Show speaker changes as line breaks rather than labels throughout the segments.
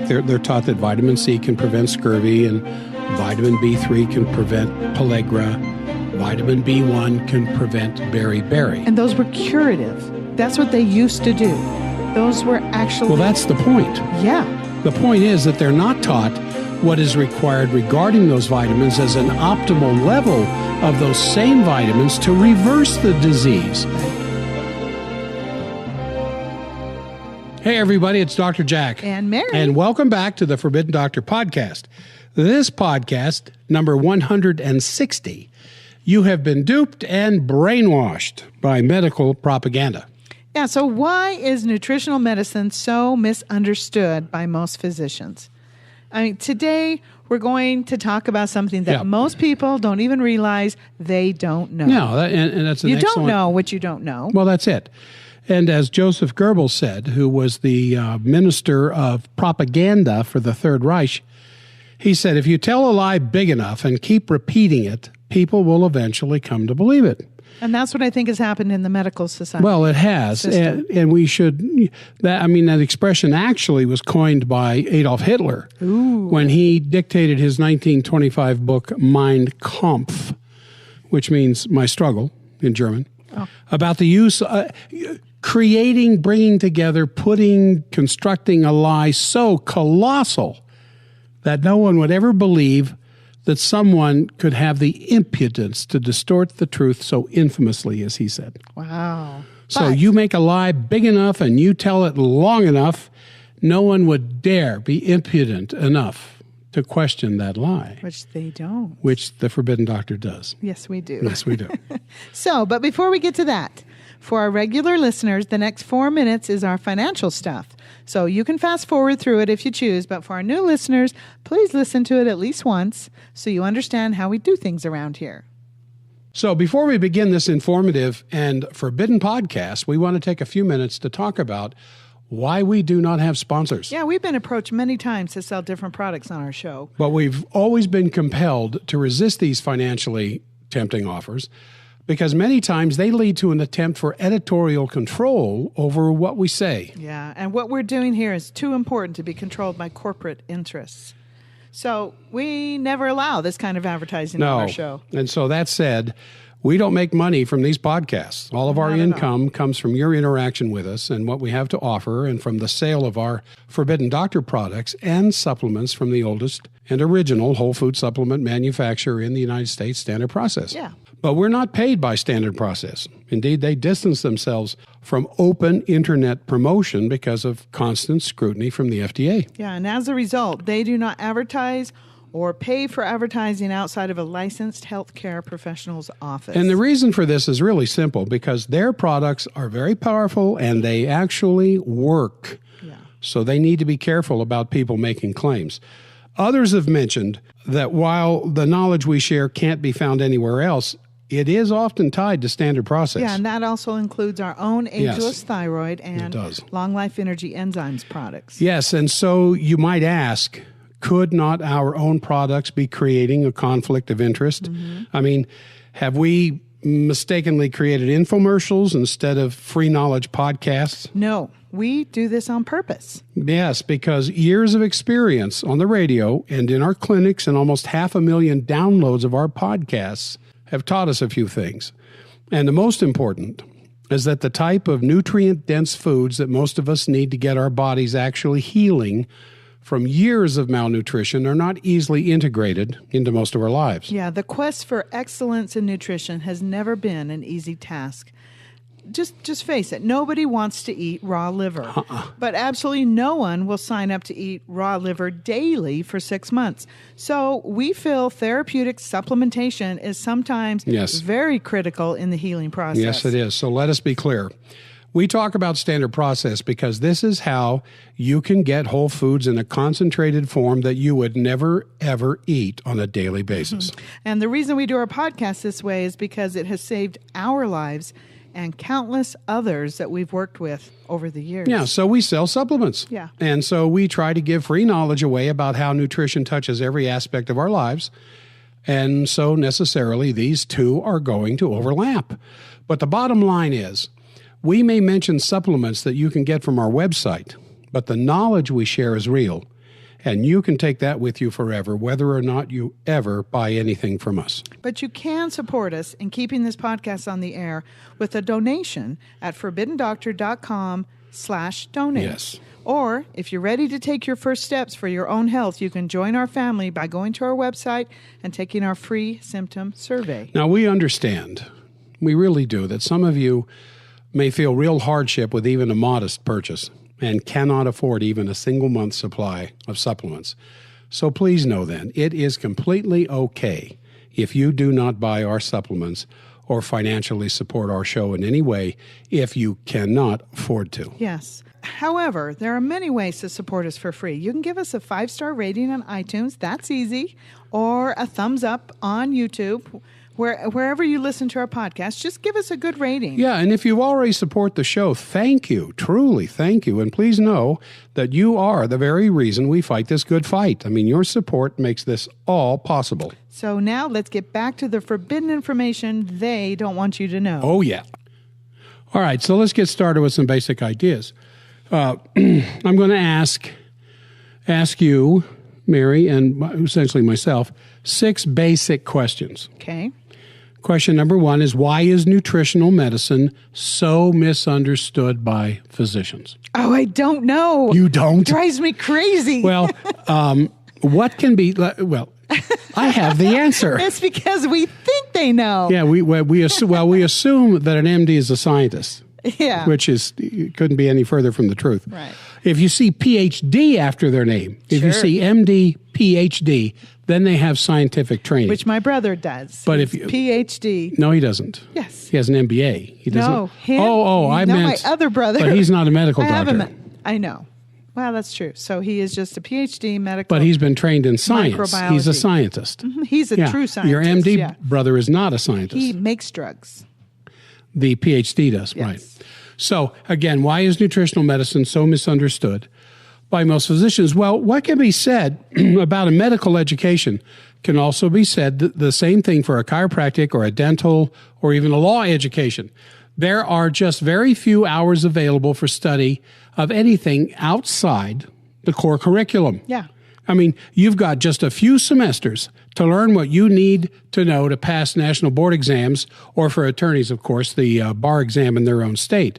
They're taught that vitamin C can prevent scurvy and vitamin B3 can prevent pellagra. Vitamin B1 can prevent beriberi.
And those were curative. That's what they used to do. Those were actually...
Well, that's the point.
Yeah.
The point is that they're not taught what is required regarding those vitamins as an optimal level of those same vitamins to reverse the disease. Hey, everybody, it's Dr. Jack.
And Mary.
And welcome back to the Forbidden Doctor podcast. This podcast, number 160, you have been duped and brainwashed by medical propaganda.
Yeah, so why is nutritional medicine so misunderstood by most physicians? I mean, today we're going to talk about something that most people don't even realize they don't know.
No, and that's an
You
excellent...
don't know what you don't know.
Well, that's it. And as Joseph Goebbels said, who was the minister of propaganda for the Third Reich, he said, if you tell a lie big enough and keep repeating it, people will eventually come to believe it.
And that's what I think has happened in the medical society.
Well, it has. And we should, that expression actually was coined by Adolf Hitler when he dictated his 1925 book, Mein Kampf, which means my struggle in German, about the use, creating, bringing together, constructing a lie so colossal that no one would ever believe that someone could have the impudence to distort the truth so infamously, as he said.
Wow.
So you make a lie big enough and you tell it long enough, no one would dare be impudent enough to question that lie.
Which they don't.
Which the Forbidden Doctor does.
Yes, we do.
Yes, we do.
But before we get to that, for our regular listeners, the next 4 minutes is our financial stuff. So you can fast forward through it if you choose, but for our new listeners, please listen to it at least once so you understand how we do things around here.
So before we begin this informative and forbidden podcast, we want to take a few minutes to talk about why we do not have sponsors.
Yeah, we've been approached many times to sell different products on our show.
But we've always been compelled to resist these financially tempting offers because many times they lead to an attempt for editorial control over what we say.
Yeah, and what we're doing here is too important to be controlled by corporate interests. So we never allow this kind of advertising on our show. And
so that said, we don't make money from these podcasts. All of our income comes from your interaction with us and what we have to offer and from the sale of our Forbidden Doctor products and supplements from the oldest and original whole food supplement manufacturer in the United States, Standard Process.
Yeah.
But we're not paid by Standard Process. Indeed, they distance themselves from open internet promotion because of constant scrutiny from the FDA.
Yeah, and as a result, they do not advertise or pay for advertising outside of a licensed healthcare professional's office.
And the reason for this is really simple, because their products are very powerful and they actually work.
Yeah.
So they need to be careful about people making claims. Others have mentioned that while the knowledge we share can't be found anywhere else, it is often tied to Standard Process.
Yeah, and that also includes our own ageless thyroid and long life energy enzymes products.
Yes, and so you might ask, could not our own products be creating a conflict of interest? Mm-hmm. I mean, have we mistakenly created infomercials instead of free knowledge podcasts?
No, we do this on purpose.
Yes, because years of experience on the radio and in our clinics and almost 500,000 downloads of our podcasts have taught us a few things. And the most important is that the type of nutrient-dense foods that most of us need to get our bodies actually healing from years of malnutrition are not easily integrated into most of our lives.
Yeah, the quest for excellence in nutrition has never been an easy task. Just face it, nobody wants to eat raw liver. But absolutely no one will sign up to eat raw liver daily for 6 months. So we feel therapeutic supplementation is sometimes very critical in the healing process.
Yes, it is. So let us be clear. We talk about Standard Process because this is how you can get whole foods in a concentrated form that you would never, ever eat on a daily basis.
Mm-hmm. And the reason we do our podcast this way is because it has saved our lives and countless others that we've worked with over the years.
Yeah, so we sell supplements.
Yeah.
And so we try to give free knowledge away about how nutrition touches every aspect of our lives. And so necessarily these two are going to overlap. But the bottom line is, we may mention supplements that you can get from our website, but the knowledge we share is real. and you can take that with you forever, whether or not you ever buy anything from us.
But you can support us in keeping this podcast on the air with a donation at forbiddendoctor.com/donate.
Yes.
Or if you're ready to take your first steps for your own health, you can join our family by going to our website and taking our free symptom survey.
Now, we understand, we really do, that some of you may feel real hardship with even a modest purchase and cannot afford even a single month's supply of supplements. So please know then, it is completely okay if you do not buy our supplements or financially support our show in any way if you cannot afford to.
Yes. However, there are many ways to support us for free. You can give us a 5-star rating on iTunes. That's easy. Or a thumbs up on YouTube. Wherever you listen to our podcast, just give us a good rating.
Yeah, and if you already support the show, thank you. Truly, thank you. And please know that you are the very reason we fight this good fight. I mean, your support makes this all possible.
So now let's get back to the forbidden information they don't want you to know.
Oh, yeah. All right, so let's get started with some basic ideas. I'm going to ask you, Mary, and essentially myself, 6 basic questions.
Okay.
Question number 1 is, why is nutritional medicine so misunderstood by physicians?
Oh, I don't know.
You don't?
It drives me crazy.
Well, what can be, well, I have the answer.
It's because we think they know.
Yeah, we assume that an MD is a scientist.
Yeah.
Which couldn't be any further from the truth.
Right.
If you see PhD after their name, if you see MD, PhD, then they have scientific training.
Which my brother does.
But
He's
if you,
PhD.
No, he doesn't.
Yes.
He has an MBA. He doesn't.
No, him.
I meant
my other brother.
But he's not a medical doctor.
I know. Well, that's true. So he is just a PhD medical.
But he's been trained in science. He's a scientist.
Mm-hmm. He's a true scientist.
Your MD brother is not a scientist.
He makes drugs.
The PhD does,
yes.
Right. So, again, why is nutritional medicine so misunderstood by most physicians? Well, what can be said about a medical education can also be said the same thing for a chiropractic or a dental or even a law education. There are just very few hours available for study of anything outside the core curriculum.
Yeah.
I mean, you've got just a few semesters to learn what you need to know to pass national board exams, or for attorneys, of course, the bar exam in their own state.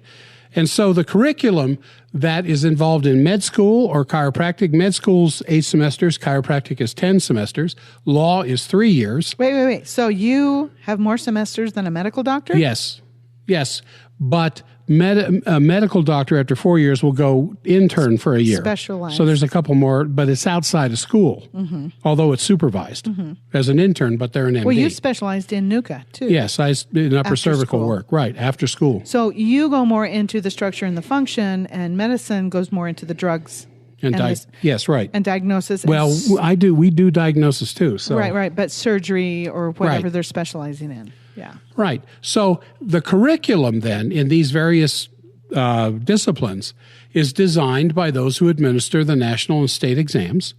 And so the curriculum that is involved in med school or chiropractic, med school's 8 semesters, chiropractic is 10 semesters, law is 3 years.
Wait. So you have more semesters than a medical doctor?
Yes. But a medical doctor after 4 years will go intern for a year.
Specialized.
So there's a couple more, but it's outside of school, although it's supervised as an intern, but they're an MD.
Well, you specialized in NUCA, too.
Yes, I did upper
After
cervical
school.
work, right, after school.
So you go more into the structure and the function, and medicine goes more into the drugs.
Yes, right.
And diagnosis.
Well, we do diagnosis too. So.
Right, but surgery or whatever they're specializing in. Yeah.
Right. So the curriculum then in these various disciplines is designed by those who administer the national and state exams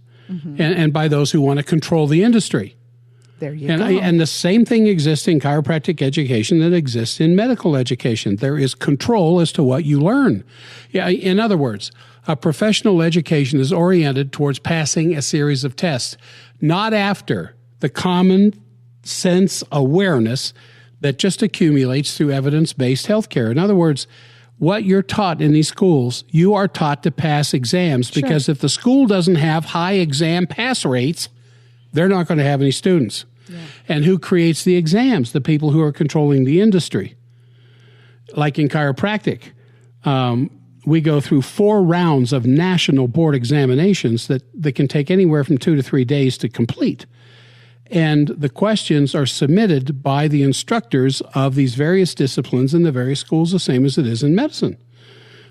and by those who want to control the industry.
There you go.
And the same thing exists in chiropractic education that exists in medical education. There is control as to what you learn. Yeah, in other words, a professional education is oriented towards passing a series of tests, not after the common sense awareness that just accumulates through evidence-based healthcare. In other words, what you're taught in these schools, you are taught to pass exams because if the school doesn't have high exam pass rates, they're not going to have any students. Yeah. And who creates the exams? The people who are controlling the industry. Like in chiropractic, we go through 4 rounds of national board examinations that can take anywhere from 2 to 3 days to complete. And the questions are submitted by the instructors of these various disciplines in the various schools, the same as it is in medicine.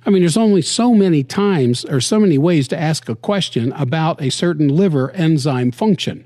I mean, there's only so many times or so many ways to ask a question about a certain liver enzyme function.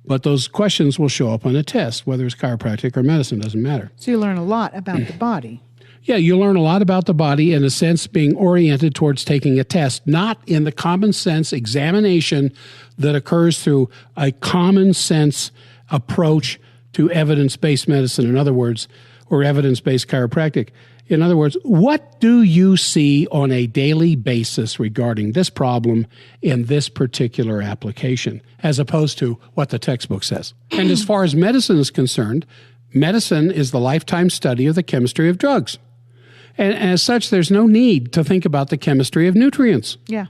But those questions will show up on a test, whether it's chiropractic or medicine, doesn't matter.
So you learn a lot about the body.
Yeah, you learn a lot about the body in a sense being oriented towards taking a test, not in the common sense examination that occurs through a common sense approach to evidence-based medicine. In other words, or evidence-based chiropractic. In other words, what do you see on a daily basis regarding this problem in this particular application, as opposed to what the textbook says? And as far as medicine is concerned, medicine is the lifetime study of the chemistry of drugs. And as such, there's no need to think about the chemistry of nutrients.
Yeah.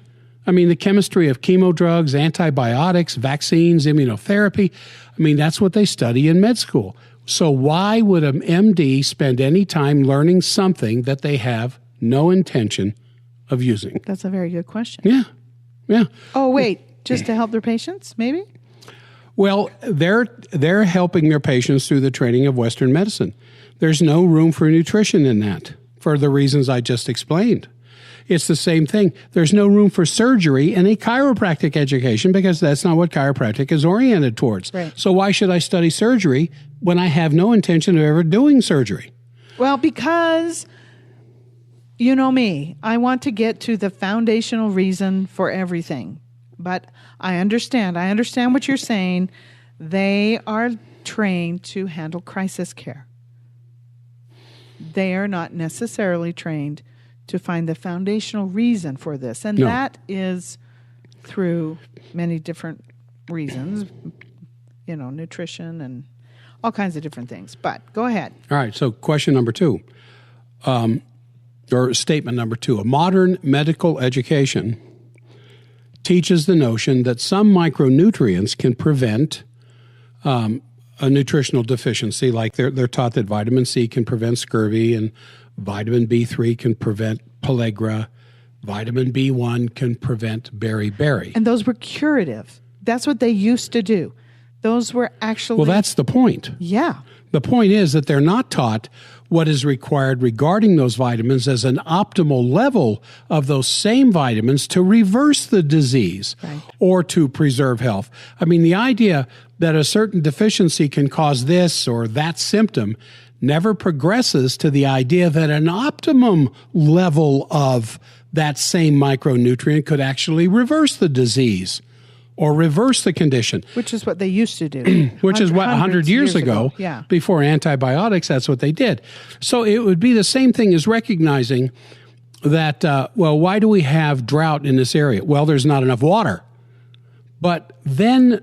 I mean, the chemistry of chemo drugs, antibiotics, vaccines, immunotherapy, I mean, that's what they study in med school. So why would an MD spend any time learning something that they have no intention of using?
That's a very good question.
Yeah.
Oh, wait, just to help their patients, maybe?
Well, they're helping their patients through the training of Western medicine. There's no room for nutrition in that for the reasons I just explained. It's the same thing. There's no room for surgery in a chiropractic education because that's not what chiropractic is oriented towards.
Right.
So why should I study surgery when I have no intention of ever doing surgery?
Well, because you know me, I want to get to the foundational reason for everything. But I understand what you're saying. They are trained to handle crisis care. They are not necessarily trained to find the foundational reason for this. And that is through many different reasons, nutrition and all kinds of different things. But go ahead.
All right. So question number 2, or statement number 2, a modern medical education teaches the notion that some micronutrients can prevent a nutritional deficiency, like they're taught that vitamin C can prevent scurvy and vitamin B3 can prevent pellagra, vitamin B1 can prevent beriberi.
And those were curative. That's what they used to do. Those were actually...
Well, that's the point.
Yeah.
The point is that they're not taught what is required regarding those vitamins as an optimal level of those same vitamins to reverse the disease or to preserve health. I mean, the idea that a certain deficiency can cause this or that symptom never progresses to the idea that an optimum level of that same micronutrient could actually reverse the disease or reverse the condition.
Which is what they used to do.
Which is what 100 years ago, before antibiotics, that's what they did. So it would be the same thing as recognizing that, why do we have drought in this area? Well, there's not enough water. But then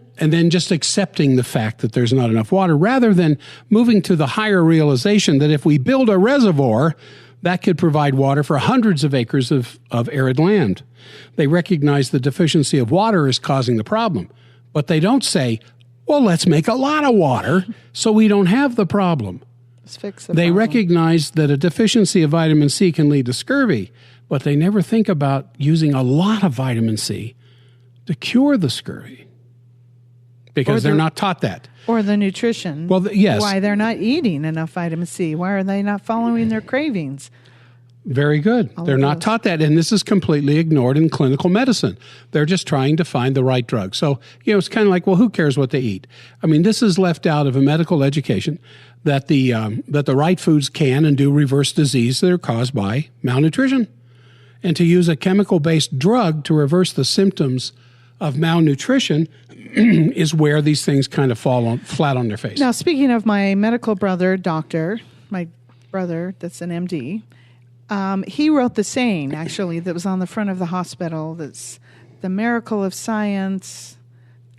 just accepting the fact that there's not enough water, rather than moving to the higher realization that if we build a reservoir, that could provide water for hundreds of acres of arid land. They recognize the deficiency of water is causing the problem, but they don't say, well, let's make a lot of water so we don't have the problem.
Let's fix the
They
problem.
recognize that a deficiency of vitamin C can lead to scurvy, but they never think about using a lot of vitamin C to cure the scurvy because they're not taught that.
Or the nutrition.
Well, yes.
Why they're not eating enough vitamin C. Why are they not following their cravings?
Very good. They're not taught that, and this is completely ignored in clinical medicine. They're just trying to find the right drug. So, it's kind of like, well, who cares what they eat? I mean, this is left out of a medical education that the right foods can and do reverse disease that are caused by malnutrition. And to use a chemical-based drug to reverse the symptoms of malnutrition is where these things kind of fall flat on their face.
Now, speaking of my medical brother, my brother that's an MD, he wrote the saying, actually, that was on the front of the hospital. That's the miracle of science.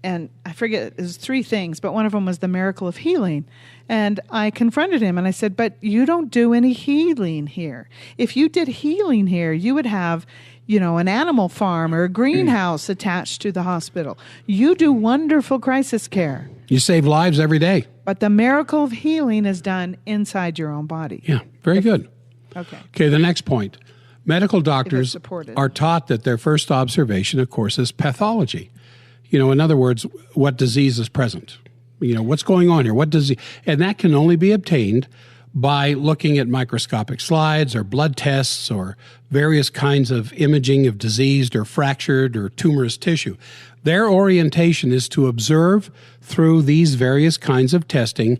And I forget, it was 3 things, but one of them was the miracle of healing. And I confronted him and I said, but you don't do any healing here. If you did healing here, you would have, an animal farm or a greenhouse attached to the hospital. You do wonderful crisis care.
You save lives every day.
But the miracle of healing is done inside your own body.
Yeah, very good.
Okay,
the next point. Medical doctors are taught that their first observation, of course, is pathology. In other words, what disease is present? What's going on here? What disease? And that can only be obtained by looking at microscopic slides or blood tests or various kinds of imaging of diseased or fractured or tumorous tissue. Their orientation is to observe through these various kinds of testing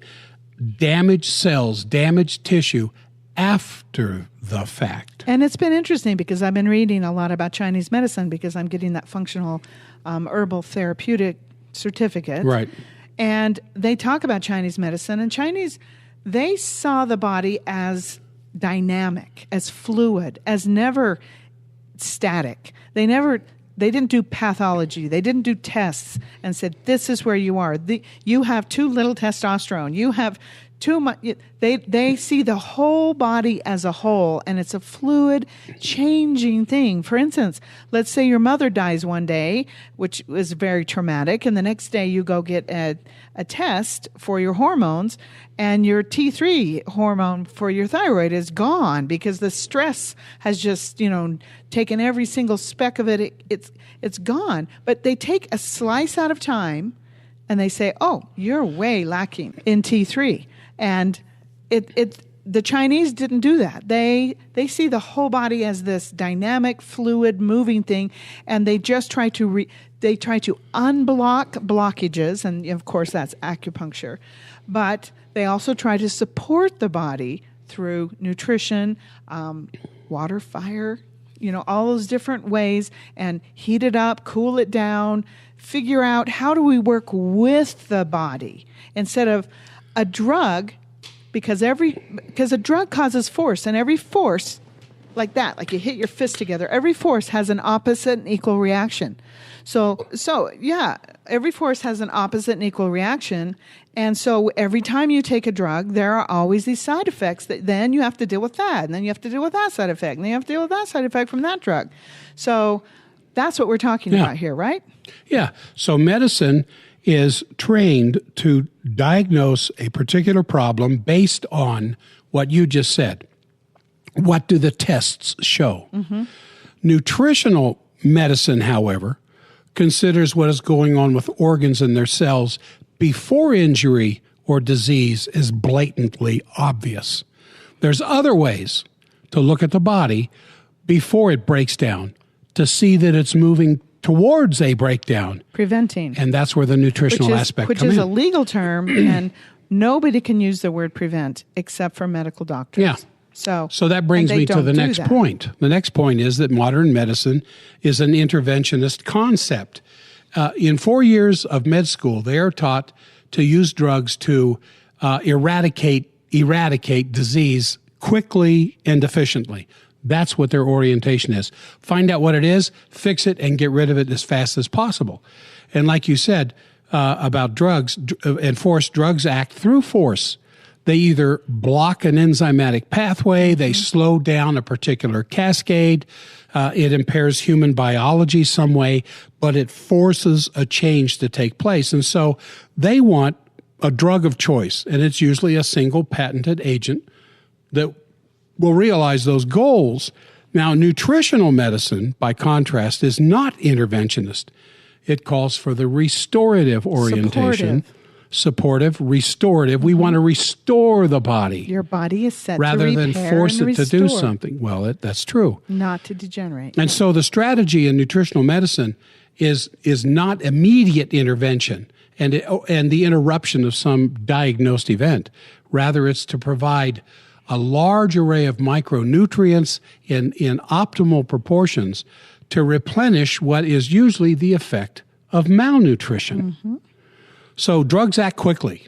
damaged cells, damaged tissue after the fact.
And it's been interesting because I've been reading a lot about Chinese medicine because I'm getting that functional herbal therapeutic certificate.
Right.
And they talk about Chinese medicine, and they saw the body as dynamic, as fluid, as never static. They didn't do pathology. They didn't do tests and said, this is where you are. You have too little testosterone. You have too much. They see the whole body as a whole, and it's a fluid, changing thing. For instance, let's say your mother dies one day, which is very traumatic, and the next day you go get a test for your hormones, and your T3 hormone for your thyroid is gone because the stress has just, taken every single speck of it. It's gone. But they take a slice out of time, and they say, oh, you're way lacking in T3. And the Chinese didn't do that. They see the whole body as this dynamic, fluid, moving thing, and they just try to unblock blockages, and of course that's acupuncture. But they also try to support the body through nutrition, water, fire, all those different ways, and heat it up, cool it down, figure out how do we work with the body instead of a drug, because a drug causes force, and every force like that, like you hit your fist together, every force has an opposite and equal reaction. So yeah, every force has an opposite and equal reaction. And so every time you take a drug, there are always these side effects that then you have to deal with that. And then you have to deal with that side effect. And then you have to deal with that side effect from that drug. So that's what we're talking about here, right?
Yeah. So medicine is trained to diagnose a particular problem based on what you just said. What do the tests show? Mm-hmm. Nutritional medicine, however, considers what is going on with organs and their cells before injury or disease is blatantly obvious. There's other ways to look at the body before it breaks down to see that it's moving towards a breakdown.
Preventing.
And that's where the nutritional aspect comes in.
Which is a legal term, and nobody can use the word prevent except for medical doctors.
Yeah. So that brings me to the next point. The next point is that modern medicine is an interventionist concept. In 4 years of med school, they are taught to use drugs to eradicate disease quickly and efficiently. That's what their orientation is. Find out what it is, fix it, and get rid of it as fast as possible. And like you said about drugs, enforced drugs act through force. They either block an enzymatic pathway, they slow down a particular cascade, it impairs human biology some way, but it forces a change to take place. And so they want a drug of choice, and it's usually a single patented agent that will realize those goals. Now, nutritional medicine, by contrast, is not interventionist. It calls for the restorative orientation. Supportive, restorative. We want to restore the body.
Your body is set
rather
to
than force it to do something. Well, that's true.
Not to degenerate.
And so the strategy in nutritional medicine is not immediate intervention and the interruption of some diagnosed event. Rather, it's to provide a large array of micronutrients in optimal proportions to replenish what is usually the effect of malnutrition. Mm-hmm. So drugs act quickly,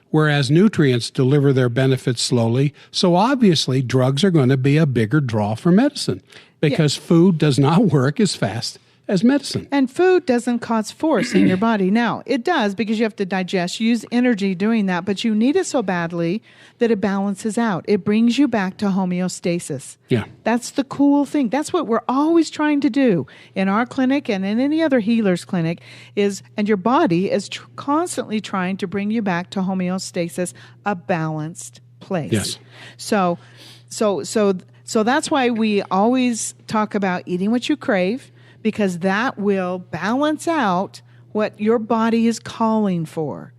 whereas nutrients deliver their benefits slowly. So obviously drugs are going to be a bigger draw for medicine because food does not work as fast as medicine.
And food doesn't cause force in your body. Now, it does because you have to digest, use energy doing that, but you need it so badly that it balances out. It brings you back to homeostasis.
Yeah.
That's the cool thing. That's what we're always trying to do in our clinic and in any other healer's clinic and your body is constantly trying to bring you back to homeostasis, a balanced place.
Yes.
So that's why we always talk about eating what you crave, because that will balance out what your body is calling for.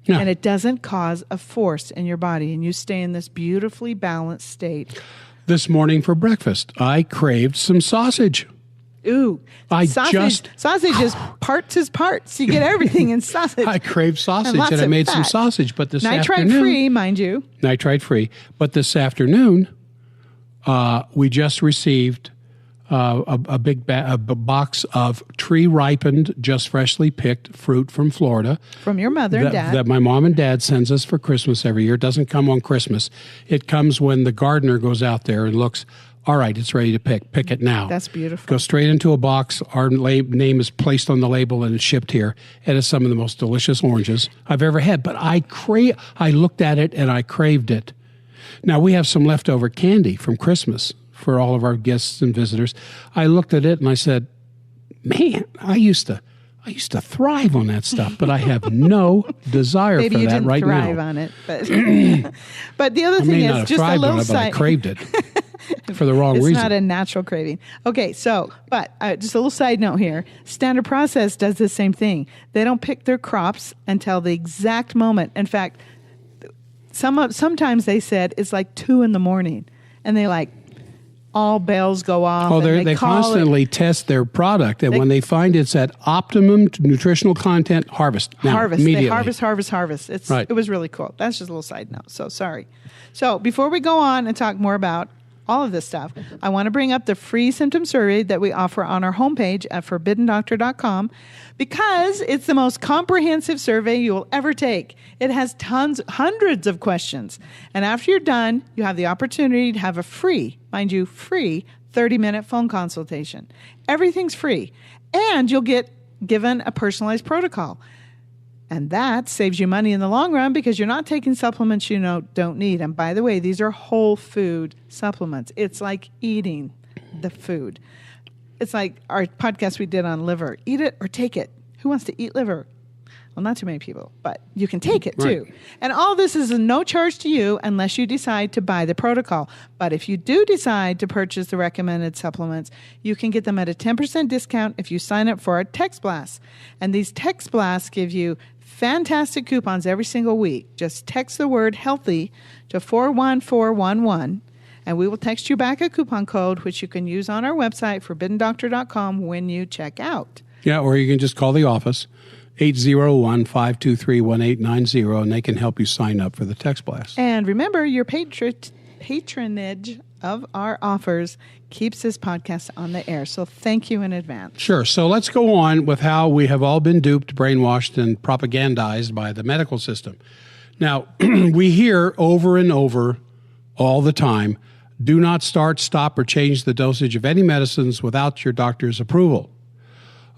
Yeah. And it doesn't cause a force in your body, and you stay in this beautifully balanced state.
This morning for breakfast, I craved some sausage.
Ooh, sausage is parts. You get everything in sausage.
I craved sausage, and I made some sausage, but this afternoon...
Nitrite-free, mind you.
Nitrite-free. But this afternoon, we just received a big a box of tree-ripened, just freshly picked fruit from Florida.
From your mother and dad.
That my mom and dad sends us for Christmas every year. It doesn't come on Christmas. It comes when the gardener goes out there and looks, all right, it's ready to pick. Pick it now.
That's beautiful.
Go straight into a box. Our name is placed on the label and it's shipped here. And it's some of the most delicious oranges I've ever had. But I looked at it and I craved it. Now, we have some leftover candy from Christmas for all of our guests and visitors. I looked at it and I said, man, I used to thrive on that stuff, but I have no desire for that right now.
Maybe you didn't thrive on it, but but the other thing is just a little
side. But I craved it for the wrong reason.
It's not a natural craving. Okay, so but just a little side note here: Standard Process does the same thing. They don't pick their crops until the exact moment. In fact, sometimes they said it's like 2 a.m, and they all bells go off.
Oh, they constantly test their product, and when they find it's at optimum nutritional content, harvest. Immediately.
They harvest. It was really cool. That's just a little side note. So sorry. So before we go on and talk more about all of this stuff, I want to bring up the free symptom survey that we offer on our homepage at forbiddendoctor.com because it's the most comprehensive survey you will ever take. It has hundreds of questions. And after you're done, you have the opportunity to have a free 30-minute phone consultation. Everything's free. And you'll get given a personalized protocol. And that saves you money in the long run because you're not taking supplements you don't need. And by the way, these are whole food supplements. It's like eating the food. It's like our podcast we did on liver. Eat it or take it. Who wants to eat liver? Well, not too many people, but you can take it too. Right. And all this is a no charge to you unless you decide to buy the protocol. But if you do decide to purchase the recommended supplements, you can get them at a 10% discount if you sign up for our text blasts. And these text blasts give you fantastic coupons every single week. Just text the word healthy to 41411 and we will text you back a coupon code which you can use on our website, forbiddendoctor.com, when you check out.
Yeah, or you can just call the office, 801-523-1890, and they can help you sign up for the text blast.
And remember, your patronage of our offers keeps this podcast on the air. So thank you in advance.
Sure. So let's go on with how we have all been duped, brainwashed, and propagandized by the medical system. Now, we hear over and over all the time, do not start, stop, or change the dosage of any medicines without your doctor's approval.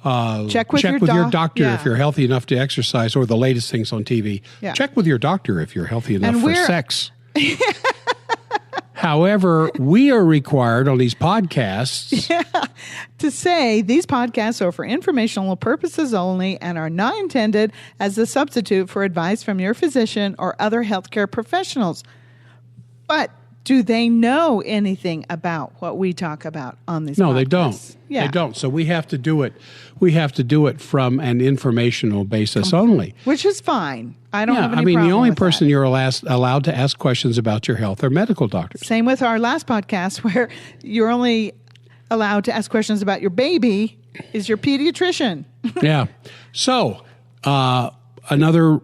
Check with your
doctor if you're healthy enough to exercise, or the latest things on TV. Yeah. Check with your doctor if you're healthy enough for sex. However, we are required on these podcasts
to say these podcasts are for informational purposes only and are not intended as a substitute for advice from your physician or other healthcare professionals. But do they know anything about what we talk about on these podcasts?
No, they don't. Yeah. They don't. So we have to do it. We have to do it from an informational basis only.
Which is fine. I don't have any problem with
the only
with
person
that.
you're allowed to ask questions about your health are medical doctors.
Same with our last podcast where you're only allowed to ask questions about your baby is your pediatrician.
Yeah. So another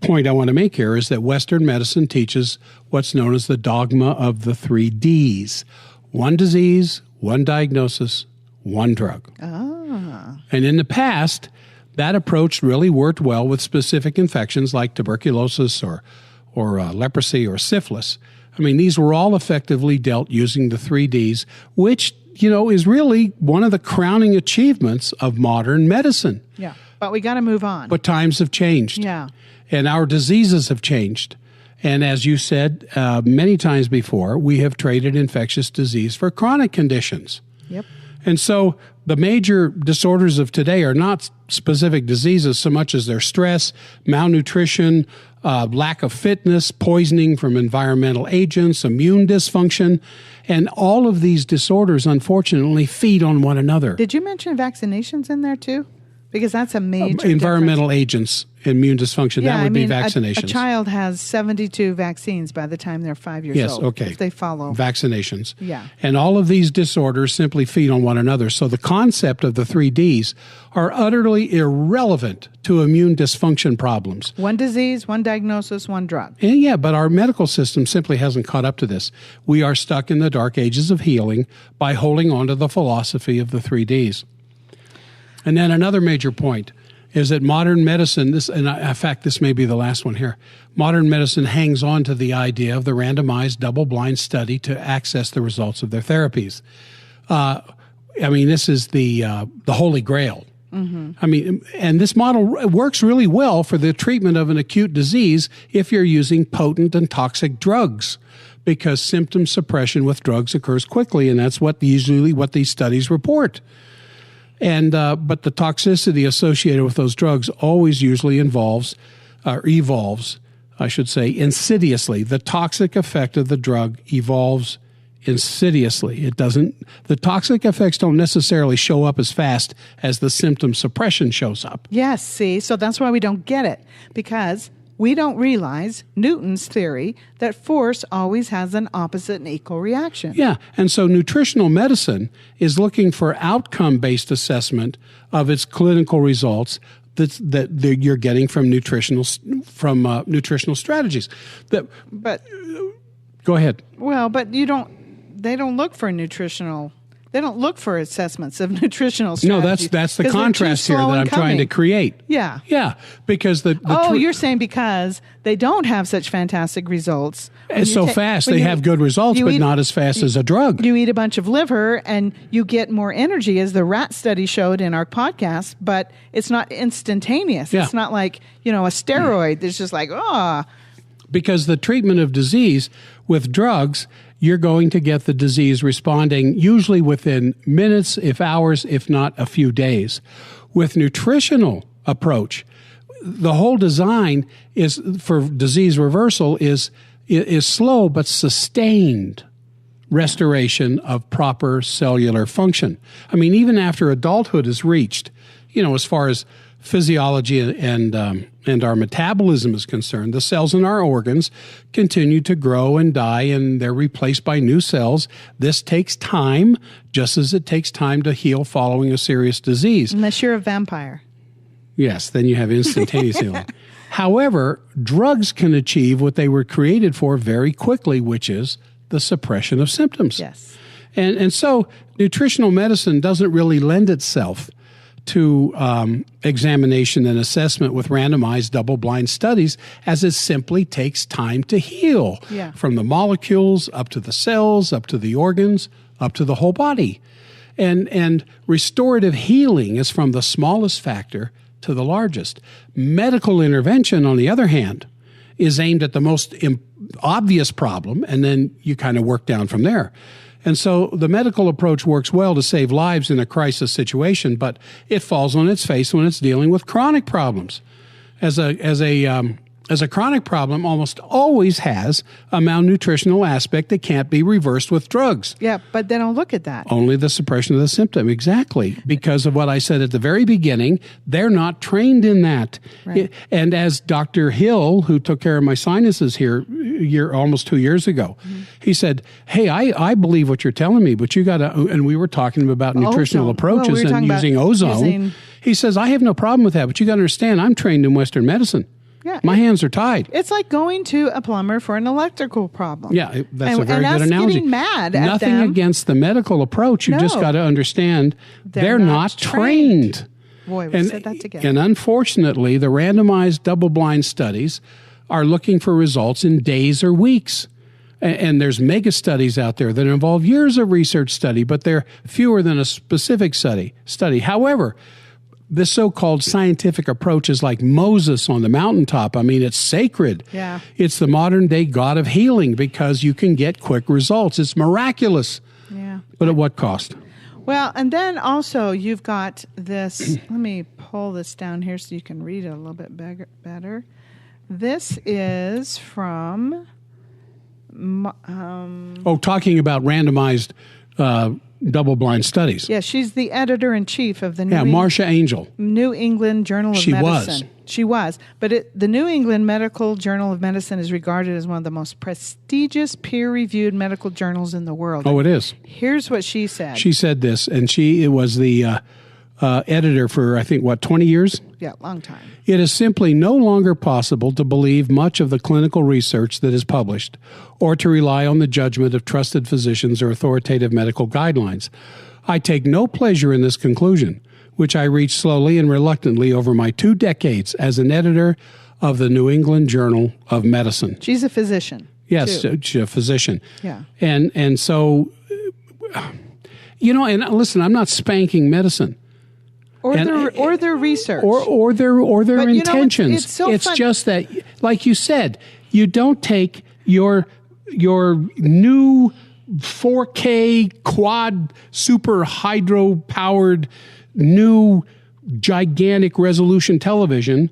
point I want to make here is that Western medicine teaches what's known as the dogma of the 3 Ds. 1 disease, 1 diagnosis, 1 drug. And in the past, that approach really worked well with specific infections like tuberculosis or leprosy or syphilis. I mean, these were all effectively dealt using the 3 Ds, which, is really one of the crowning achievements of modern medicine.
Yeah, but we got to move on.
But times have changed.
Yeah.
And our diseases have changed. And as you said many times before, we have traded infectious disease for chronic conditions.
Yep.
And so the major disorders of today are not specific diseases so much as their stress, malnutrition, lack of fitness, poisoning from environmental agents, immune dysfunction. And all of these disorders, unfortunately, feed on one another.
Did you mention vaccinations in there too? Because that's a major
environmental agents, immune dysfunction.
Yeah,
that would be
a
vaccinations.
child has 72 vaccines by the time they're 5 years old.
Yes, okay.
If they follow.
Vaccinations.
Yeah.
And all of these disorders simply feed on one another. So the concept of the 3Ds are utterly irrelevant to immune dysfunction problems.
One disease, one diagnosis, one drug.
And yeah, but our medical system simply hasn't caught up to this. We are stuck in the dark ages of healing by holding on to the philosophy of the 3Ds. And then another major point is that modern medicine, in fact, this may be the last one here, modern medicine hangs on to the idea of the randomized double-blind study to access the results of their therapies. This is the holy grail. Mm-hmm. And this model works really well for the treatment of an acute disease if you're using potent and toxic drugs, because symptom suppression with drugs occurs quickly, and that's usually what these studies report. And but the toxicity associated with those drugs always usually evolves, I should say, insidiously. The toxic effect of the drug evolves insidiously. The toxic effects don't necessarily show up as fast as the symptom suppression shows up.
Yes, see, so that's why we don't get it, because we don't realize Newton's theory that force always has an opposite and equal reaction.
Yeah, and so nutritional medicine is looking for outcome-based assessment of its clinical results that you're getting from nutritional strategies.
But
go ahead.
Well, but they don't look for nutritional. They don't look for assessments of nutritional strategies.
No, that's the contrast here that I'm trying to create.
Yeah.
Yeah, because
you're saying because they don't have such fantastic results.
It's so fast. They have good results, but not as fast as a drug.
You eat a bunch of liver and you get more energy, as the rat study showed in our podcast, but it's not instantaneous.
Yeah.
It's not like, a steroid. It's just like,
Because the treatment of disease with drugs, you're going to get the disease responding usually within minutes, if hours, if not a few days. With nutritional approach, the whole design is for disease reversal is slow but sustained restoration of proper cellular function. Even after adulthood is reached, as far as physiology and our metabolism is concerned, the cells in our organs continue to grow and die, and they're replaced by new cells. This takes time, just as it takes time to heal following a serious disease.
Unless you're a vampire.
Yes, then you have instantaneous healing. However, drugs can achieve what they were created for very quickly, which is the suppression of symptoms.
Yes.
And so nutritional medicine doesn't really lend itself to examination and assessment with randomized double-blind studies, as it simply takes time to heal, from the molecules up to the cells, up to the organs, up to the whole body. And restorative healing is from the smallest factor to the largest. Medical intervention, on the other hand, is aimed at the most obvious problem, and then you kind of work down from there. And so the medical approach works well to save lives in a crisis situation, but it falls on its face when it's dealing with chronic problems. As a chronic problem almost always has a malnutritional aspect that can't be reversed with drugs.
Yeah, but they don't look at that.
Only the suppression of the symptom, exactly. Because of what I said at the very beginning, they're not trained in that.
Right.
And as Dr. Hill, who took care of my sinuses here almost 2 years ago, he said, hey, I believe what you're telling me, but you got to, and we were talking about nutritional approaches and using ozone. He says, I have no problem with that, but you got to understand, I'm trained in Western medicine.
Yeah,
my hands are tied.
It's like going to a plumber for an electrical problem.
Yeah, that's a very good analogy.
Getting mad at
Nothing
them.
against the medical approach. You just got to understand they're not trained.
Boy, we said that together.
And unfortunately, the randomized double-blind studies are looking for results in days or weeks. And there's mega studies out there that involve years of research study, but they're fewer than a specific study. However, this so-called scientific approach is like Moses on the mountaintop. It's sacred.
Yeah.
It's the modern-day God of healing because you can get quick results. It's miraculous.
Yeah.
But at what cost?
Well, and then also you've got this. Let me pull this down here so you can read it a little bit better. This is from...
talking about randomized double-blind studies.
Yeah, she's the editor-in-chief of the
Marcia Angel.
New England Journal of Medicine.
Was.
She was. But the New England Medical Journal of Medicine is regarded as one of the most prestigious peer-reviewed medical journals in the world.
Oh, it is.
Here's what she said.
She said this, and it was the editor for, I think, 20 years?
Yeah, long time.
It is simply no longer possible to believe much of the clinical research that is published or to rely on the judgment of trusted physicians or authoritative medical guidelines. I take no pleasure in this conclusion, which I reached slowly and reluctantly over my 2 decades as an editor of the New England Journal of Medicine.
She's a physician.
Yes,
too.
she's a physician.
Yeah.
And so, and listen, I'm not spanking medicine.
Or their research.
Or their intentions.
It's so
it's
fun.
just that, like you said, you don't take your new 4K quad super hydro powered new gigantic resolution television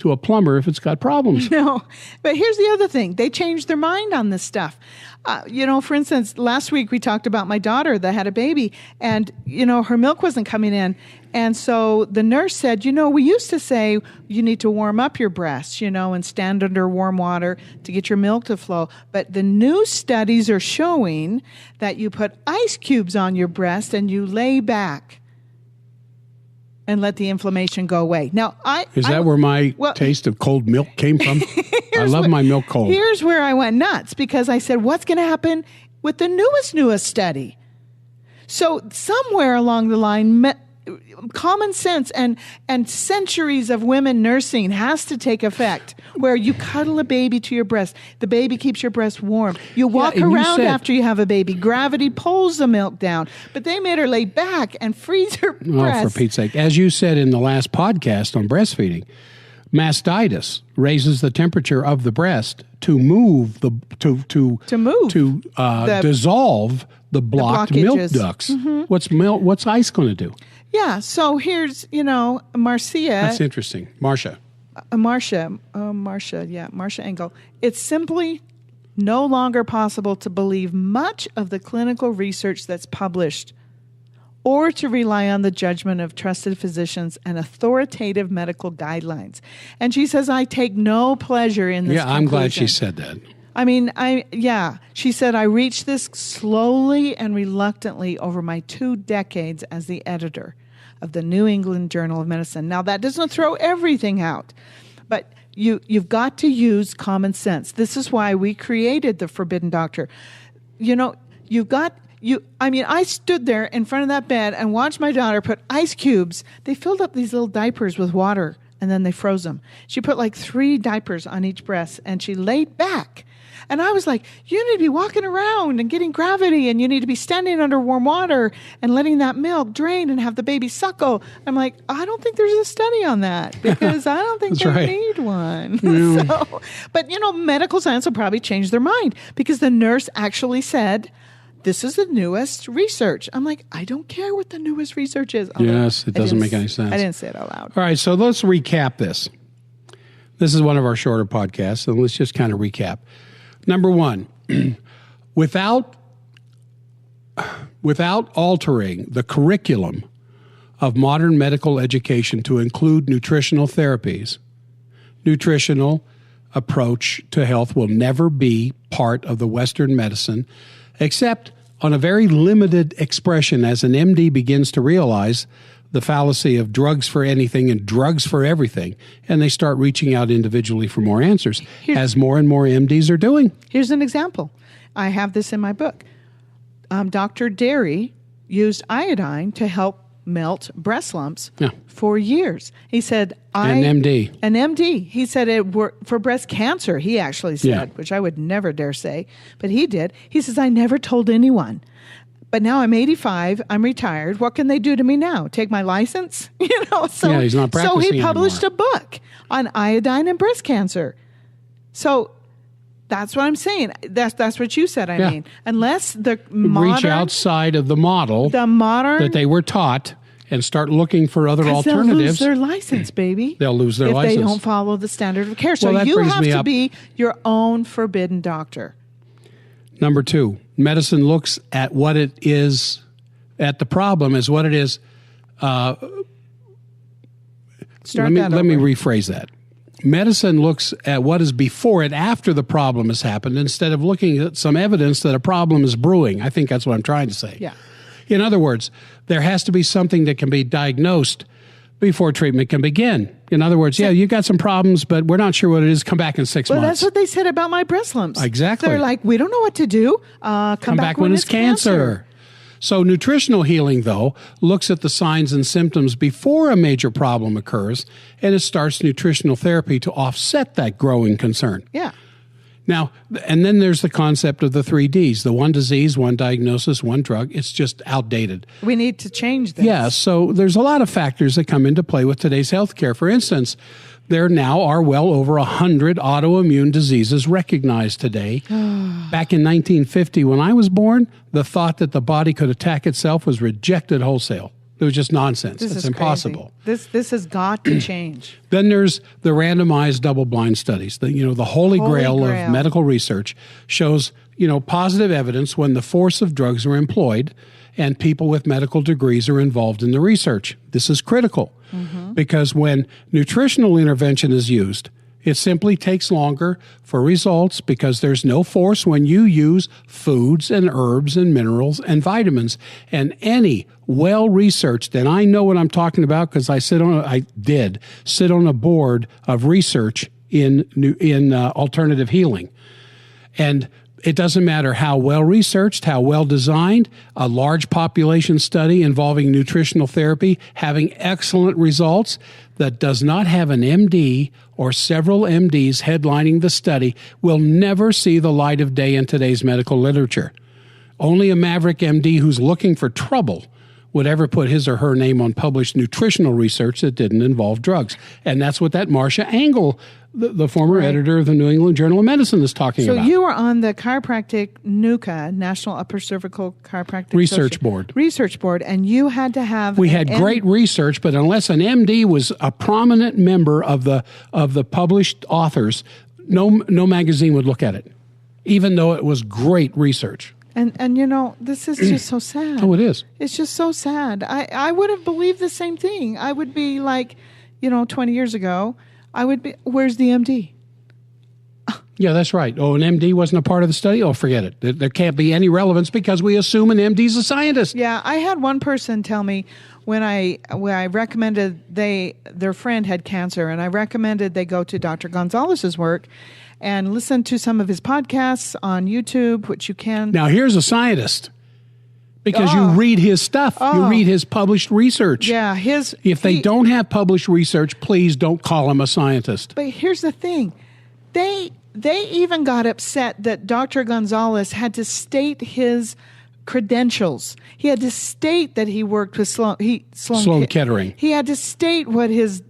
to a plumber if it's got problems.
No, but here's the other thing. They changed their mind on this stuff. For instance, last week we talked about my daughter that had a baby and, her milk wasn't coming in. And so the nurse said, we used to say you need to warm up your breast, and stand under warm water to get your milk to flow. But the new studies are showing that you put ice cubes on your breast and you lay back and let the inflammation go away. Now,
Is that where my taste of cold milk came from? I love my milk cold.
Here's where I went nuts because I said, what's going to happen with the newest study? So somewhere along the line, common sense and centuries of women nursing has to take effect where you cuddle a baby to your breast. The baby keeps your breast warm. You walk around after you have a baby. Gravity pulls the milk down. But they made her lay back and freeze her breast.
Oh, for Pete's sake. As you said in the last podcast on breastfeeding, mastitis raises the temperature of the breast to move dissolve the blocked milk ducts. Mm-hmm. What's ice going to do?
Yeah, so here's, Marcia.
That's interesting. Marcia
Engel. It's simply no longer possible to believe much of the clinical research that's published or to rely on the judgment of trusted physicians and authoritative medical guidelines. And she says, I take no pleasure in this conclusion.
I'm glad she said that.
She said, I reached this slowly and reluctantly over my 2 decades as the editor of the New England Journal of Medicine. Now, that doesn't throw everything out, but you've got to use common sense. This is why we created the Forbidden Doctor. I stood there in front of that bed and watched my daughter put ice cubes. They filled up these little diapers with water, and then they froze them. She put 3 diapers on each breast, and she laid back. And I was like, you need to be walking around and getting gravity, and you need to be standing under warm water and letting that milk drain and have the baby suckle. I'm like, I don't think there's a study on that because I don't think they need one. Yeah. But medical science will probably change their mind because the nurse actually said, this is the newest research. I'm like, I don't care what the newest research is.
Yes, it doesn't make any sense.
I didn't say it out loud.
All right, so let's recap this. This is one of our shorter podcasts, and let's just kind of recap. Number 1, without altering the curriculum of modern medical education to include nutritional therapies, nutritional approach to health will never be part of the Western medicine, except on a very limited expression as an MD begins to realize the fallacy of drugs for anything and drugs for everything, and they start reaching out individually for more answers, as more and more MDs are doing.
Here's an example. I have this in my book. Dr. Derry used iodine to help melt breast lumps for years. He said,
An MD.
He said it worked for breast cancer, he actually said, which I would never dare say, but he did. He says, I never told anyone. But now I'm 85. I'm retired. What can they do to me now? Take my license? So
he's not practicing
So he published
anymore.
a book on iodine and breast cancer. So that's what I'm saying. That's what you said. I mean, unless the modern
reach outside of the model that they were taught and start looking for other alternatives.
They'll lose their license, baby.
They'll lose their license
if they don't follow the standard of care. So you have to be your own forbidden doctor.
Number 2, Medicine looks at what it is, at the problem as what it is. Let me rephrase that. Medicine looks at what is before it after the problem has happened instead of looking at some evidence that a problem is brewing. I think that's what I'm trying to say.
Yeah.
In other words, there has to be something that can be diagnosed before treatment can begin. In other words, yeah, you got some problems, but we're not sure what it is. Come back in 6 months.
Well, that's what they said about my breast lumps.
Exactly.
They're like, we don't know what to do. Come back when it's cancer.
So nutritional healing, though, looks at the signs and symptoms before a major problem occurs, and it starts nutritional therapy to offset that growing concern.
Yeah.
Now, and then there's the concept of the 3 Ds, the one disease, one diagnosis, one drug. It's just outdated.
We need to change this.
Yeah, so there's a lot of factors that come into play with today's healthcare. For instance, there now are well over 100 autoimmune diseases recognized today. Back in 1950, when I was born, the thought that the body could attack itself was rejected wholesale. It was just nonsense. It's impossible.
Crazy. This has got to change.
Then there's the randomized double-blind studies. The holy grail of medical research shows, positive evidence when the force of drugs are employed and people with medical degrees are involved in the research. This is critical because when nutritional intervention is used, it simply takes longer for results because there's no force when you use foods and herbs and minerals and vitamins. And any well-researched, and I know what I'm talking about because I did sit on a board of research in alternative healing. And it doesn't matter how well-researched, how well-designed, a large population study involving nutritional therapy having excellent results that does not have an MD or several MDs headlining the study will never see the light of day in today's medical literature. Only a maverick MD who's looking for trouble would ever put his or her name on published nutritional research that didn't involve drugs. And that's what that Marcia Angle, the former editor of the New England Journal of Medicine, is talking about.
So you were on the chiropractic NUCA, National Upper Cervical Chiropractic
Research Board,
and you had to have...
We had great research, but unless an MD was a prominent member of the published authors, no magazine would look at it, even though it was great research.
And this is just so sad.
Oh, it is.
It's just so sad. I would have believed the same thing. I would be like, 20 years ago, I would be, where's the MD?
Yeah, that's right. Oh, an MD wasn't a part of the study? Oh, forget it. There can't be any relevance because we assume an MD's a scientist.
Yeah, I had one person tell me when I recommended their friend had cancer, and I recommended they go to Dr. Gonzalez's work and listen to some of his podcasts on YouTube, which you can.
Now, here's a scientist. Because you read his stuff. You read his published research.
Yeah,
If they don't have published research, please don't call him a scientist.
But here's the thing. They even got upset that Dr. Gonzalez had to state his credentials. He had to state that he worked with Sloan
Kettering.
He had to state what his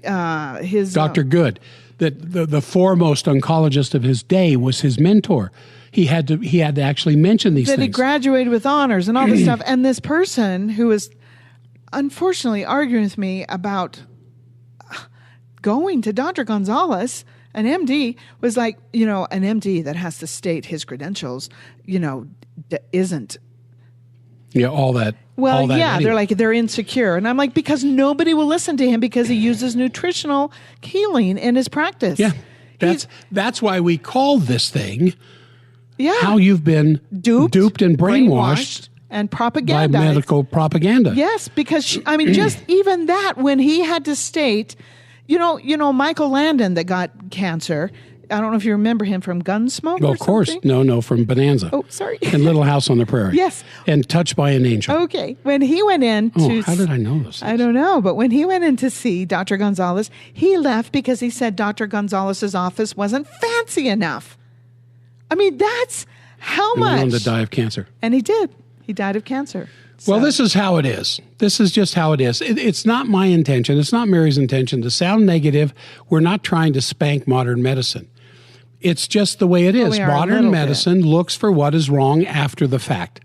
Dr. Good, that the foremost oncologist of his day was his mentor. He had to actually mention these things.
That he graduated with honors and all this stuff. And this person who was unfortunately arguing with me about going to Dr. Gonzalez, an MD, was like, an MD that has to state his credentials, isn't.
Yeah, all that.
Well,
all that
yeah,
anyway.
they're insecure. And I'm like, because nobody will listen to him because he uses nutritional healing in his practice.
Yeah, that's why we call this thing...
Yeah.
How you've been duped and brainwashed
and propagandized
by medical propaganda.
Yes, because just even that, when he had to state, Michael Landon that got cancer. I don't know if you remember him from Gunsmoke.
Well, of course, no, from Bonanza.
Oh, sorry,
and Little House on the Prairie.
Yes,
and Touched by an Angel.
Okay, when he went in to,
how did I know this?
I don't know, but when he went in to see Dr. Gonzalez, he left because he said Dr. Gonzalez's office wasn't fancy enough. That's how much. He
went on to die of cancer.
And he did. He died of cancer.
Well, this is how it is. This is just how it is. It's not my intention. It's not Mary's intention to sound negative. We're not trying to spank modern medicine. It's just the way it is. Modern medicine looks for what is wrong after the fact.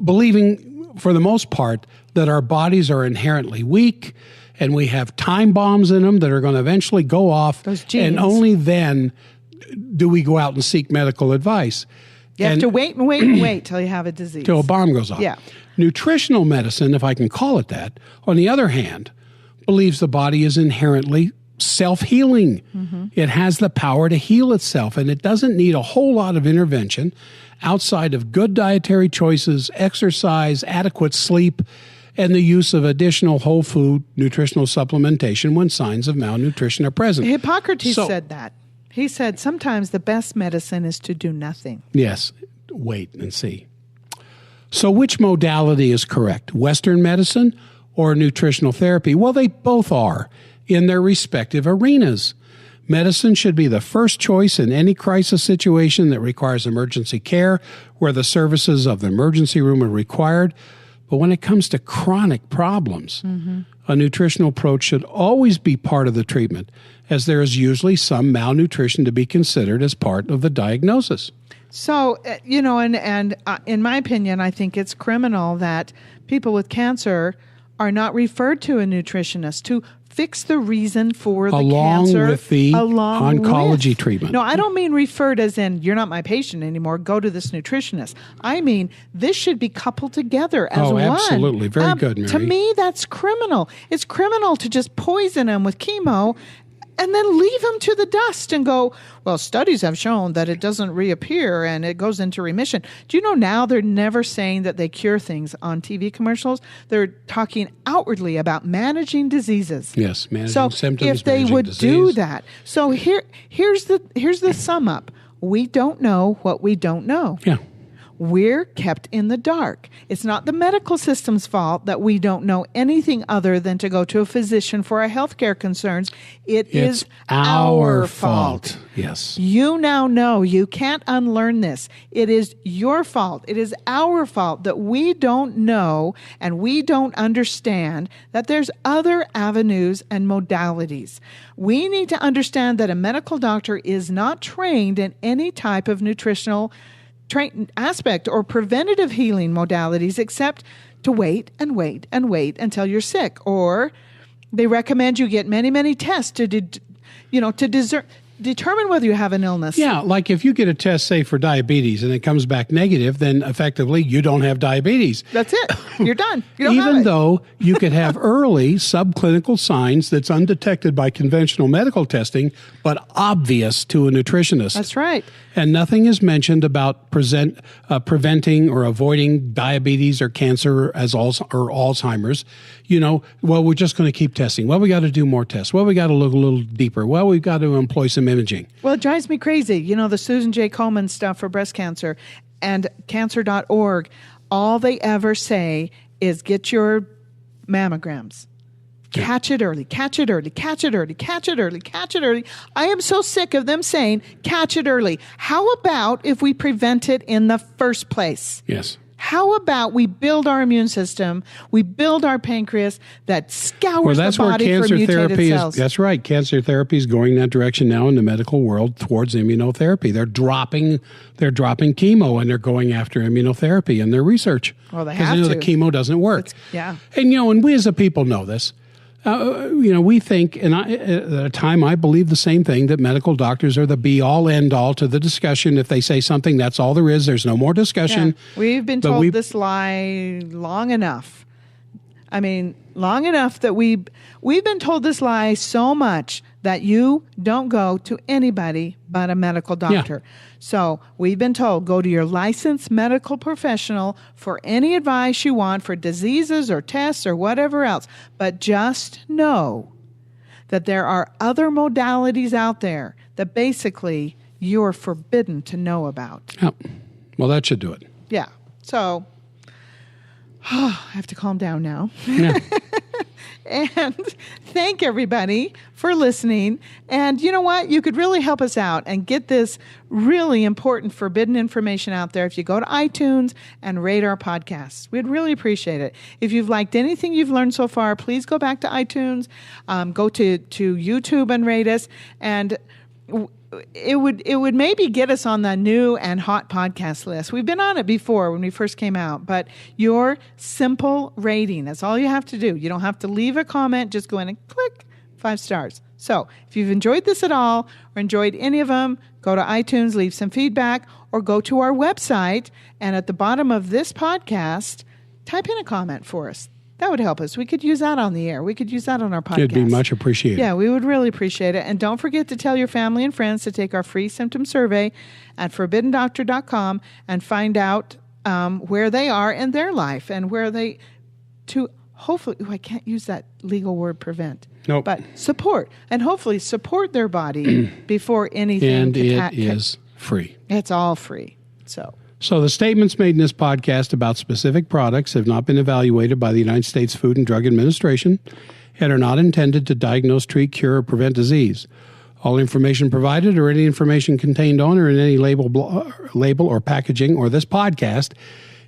Believing, for the most part, that our bodies are inherently weak and we have time bombs in them that are going to eventually go off.
Those genes.
And only then do we go out and seek medical advice?
You have to wait and wait and wait till you have a disease.
Till a bomb goes off.
Yeah.
Nutritional medicine, if I can call it that, on the other hand, believes the body is inherently self-healing. Mm-hmm. It has the power to heal itself, and it doesn't need a whole lot of intervention outside of good dietary choices, exercise, adequate sleep, and the use of additional whole food nutritional supplementation when signs of malnutrition are present.
Hippocrates said that. He said sometimes the best medicine is to do nothing.
Yes, wait and see. So which modality is correct, Western medicine or nutritional therapy? Well, they both are in their respective arenas. Medicine should be the first choice in any crisis situation that requires emergency care, where the services of the emergency room are required. But when it comes to chronic problems, a nutritional approach should always be part of the treatment, as there is usually some malnutrition to be considered as part of the diagnosis.
So, and in my opinion, I think it's criminal that people with cancer are not referred to a nutritionist to fix the reason for the cancer.
Along with the oncology treatment.
No, I don't mean referred as in, you're not my patient anymore, go to this nutritionist. I mean, this should be coupled together as one.
Oh, absolutely. Very good, Mary.
To me, that's criminal. It's criminal to just poison them with chemo and then leave them to the dust and go, well, studies have shown that it doesn't reappear and it goes into remission. Do you know now they're never saying that they cure things on TV commercials? They're talking outwardly about managing diseases.
Yes, managing symptoms,
if they would
disease.
do that. So here's the sum up. We don't know what we don't know.
Yeah.
We're kept in the dark. It's not the medical system's fault that we don't know anything other than to go to a physician for our healthcare concerns. It's our fault.
Yes.
You now know. You can't unlearn this. It is your fault. It is our fault that we don't know and we don't understand that there's other avenues and modalities. We need to understand that a medical doctor is not trained in any type of nutritional aspect or preventative healing modalities except to wait and wait and wait until you're sick. Or they recommend you get many, many tests to determine whether you have an illness.
Yeah, like if you get a test, say, for diabetes and it comes back negative, then effectively you don't have diabetes.
That's it. You're done. You don't
Even
have it.
though you could have early subclinical signs that's undetected by conventional medical testing, but obvious to a nutritionist.
That's right.
And nothing is mentioned about preventing or avoiding diabetes or cancer or Alzheimer's. Well, we're just going to keep testing. Well, we got to do more tests. Well, we got to look a little deeper. Well, we've got to employ some imaging.
Well, it drives me crazy. The Susan J. Komen stuff for breast cancer and cancer.org, all they ever say is get your mammograms. Catch it early, catch it early, catch it early, catch it early, catch it early. I am so sick of them saying, catch it early. How about if we prevent it in the first place?
Yes.
How about we build our immune system, we build our pancreas that scours the body for mutated cells?
That's right. Cancer therapy is going that direction now in the medical world towards immunotherapy. They're dropping chemo and they're going after immunotherapy in their research.
Well, they have to.
Because the chemo doesn't work.
Yeah.
And we as a people know this. We think, and at a time I believe the same thing, that medical doctors are the be-all, end-all to the discussion. If they say something, that's all there is. There's no more discussion.
Yeah. We've been told this lie long enough. I mean, long enough that we've been told this lie so much that you don't go to anybody but a medical doctor. Yeah. So we've been told, go to your licensed medical professional for any advice you want for diseases or tests or whatever else. But just know that there are other modalities out there that basically you're forbidden to know about.
Yeah. Well, that should do it.
Yeah. So I have to calm down now.
Yeah.
And thank everybody for listening. And you know what? You could really help us out and get this really important forbidden information out there if you go to iTunes and rate our podcasts. We'd really appreciate it. If you've liked anything you've learned so far, please go back to iTunes, go to YouTube and rate us. And it would maybe get us on the new and hot podcast list. We've been on it before when we first came out, but your simple rating, that's all you have to do. You don't have to leave a comment. Just go in and click, 5 stars. So if you've enjoyed this at all or enjoyed any of them, go to iTunes, leave some feedback, or go to our website. And at the bottom of this podcast, type in a comment for us. That would help us. We could use that on the air. We could use that on our podcast.
It'd be much appreciated.
Yeah, we would really appreciate it. And don't forget to tell your family and friends to take our free symptom survey at forbiddendoctor.com and find out where they are in their life and where they, to hopefully, I can't use that legal word prevent.
Nope.
But support, and hopefully support their body before anything.
And it is free.
It's all free.
So the statements made in this podcast about specific products have not been evaluated by the United States Food and Drug Administration and are not intended to diagnose, treat, cure, or prevent disease. All information provided or any information contained on or in any label or packaging or this podcast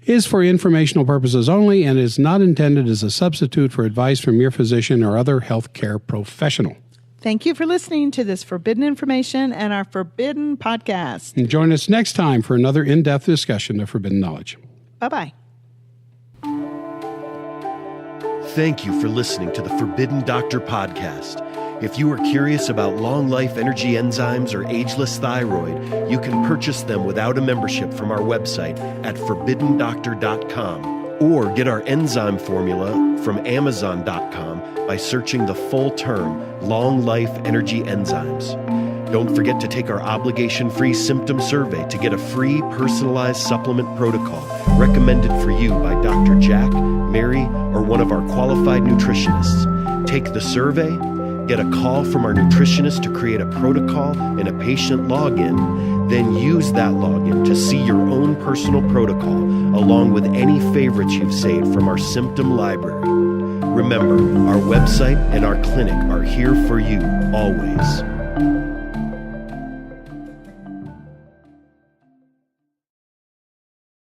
is for informational purposes only and is not intended as a substitute for advice from your physician or other healthcare professional.
Thank you for listening to this Forbidden Information and our Forbidden Podcast.
And join us next time for another in-depth discussion of forbidden knowledge.
Bye-bye.
Thank you for listening to the Forbidden Doctor Podcast. If you are curious about long-life energy enzymes or ageless thyroid, you can purchase them without a membership from our website at forbiddendoctor.com or get our enzyme formula from amazon.com by searching the full term, Long Life Energy Enzymes. Don't forget to take our obligation-free symptom survey to get a free personalized supplement protocol recommended for you by Dr. Jack, Mary, or one of our qualified nutritionists. Take the survey, get a call from our nutritionist to create a protocol and a patient login, then use that login to see your own personal protocol along with any favorites you've saved from our symptom library. Remember, our website and our clinic are here for you always.